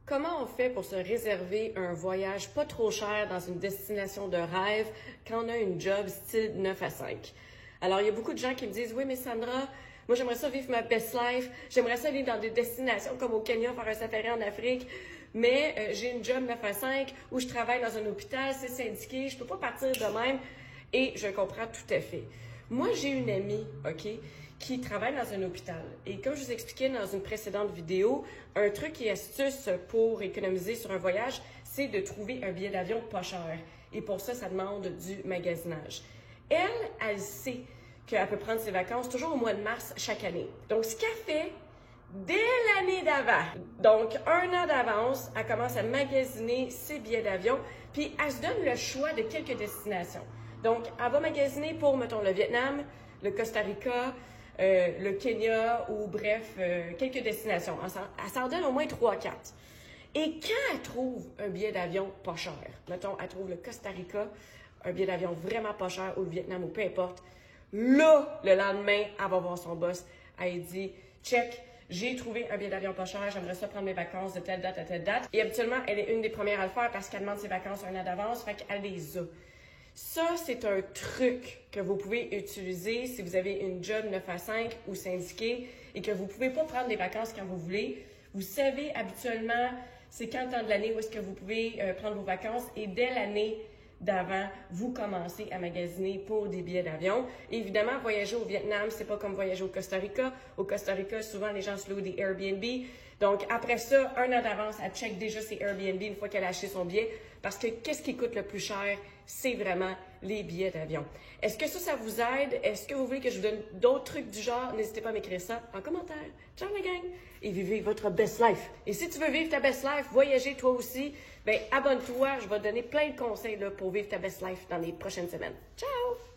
Comment on fait pour se réserver un voyage pas trop cher dans une destination de rêve quand on a une job style 9 à 5? Alors, il y a beaucoup de gens qui me disent, oui, mais Sandra, moi, j'aimerais ça vivre ma best life. J'aimerais ça aller dans des destinations comme au Kenya, faire un safari en Afrique. Mais j'ai une job 9 à 5 où je travaille dans un hôpital, c'est syndiqué, je peux pas partir de même. Et je comprends tout à fait. Moi, j'ai une amie, OK, qui travaille dans un hôpital. Et comme je vous expliquais dans une précédente vidéo, un truc et astuce pour économiser sur un voyage, c'est de trouver un billet d'avion pas cher. Et pour ça, ça demande du magasinage. Elle sait qu'elle peut prendre ses vacances toujours au mois de mars chaque année. Donc, ce qu'elle fait dès l'année d'avant, donc un an d'avance, elle commence à magasiner ses billets d'avion, puis elle se donne le choix de quelques destinations. Donc, elle va magasiner pour, mettons, le Vietnam, le Costa Rica, le Kenya ou bref, quelques destinations. Elle s'en donne au moins 3-4. Et quand elle trouve un billet d'avion pas cher, mettons, elle trouve le Costa Rica, un billet d'avion vraiment pas cher, ou le Vietnam, ou peu importe, là, le lendemain, elle va voir son boss. Elle dit, check, j'ai trouvé un billet d'avion pas cher, j'aimerais ça prendre mes vacances de telle date à telle date. Et habituellement, elle est une des premières à le faire parce qu'elle demande ses vacances un an d'avance, fait qu'elle les a. Ça, c'est un truc que vous pouvez utiliser si vous avez une job 9 à 5 ou syndiquée et que vous ne pouvez pas prendre des vacances quand vous voulez. Vous savez habituellement c'est quand le temps de l'année où est-ce que vous pouvez prendre vos vacances et dès l'année d'avant, vous commencez à magasiner pour des billets d'avion. Évidemment, voyager au Vietnam, c'est pas comme voyager au Costa Rica. Au Costa Rica, souvent, les gens se louent des Airbnb. Donc, après ça, un an d'avance, elle check déjà ses Airbnb une fois qu'elle a acheté son billet. Parce que qu'est-ce qui coûte le plus cher? C'est vraiment les billets d'avion. Est-ce que ça vous aide? Est-ce que vous voulez que je vous donne d'autres trucs du genre? N'hésitez pas à m'écrire ça en commentaire. Ciao la gang! Et vivez votre best life. Et si tu veux vivre ta best life, voyager toi aussi, ben abonne-toi. Je vais te donner plein de conseils là, pour vivre ta best life dans les prochaines semaines. Ciao!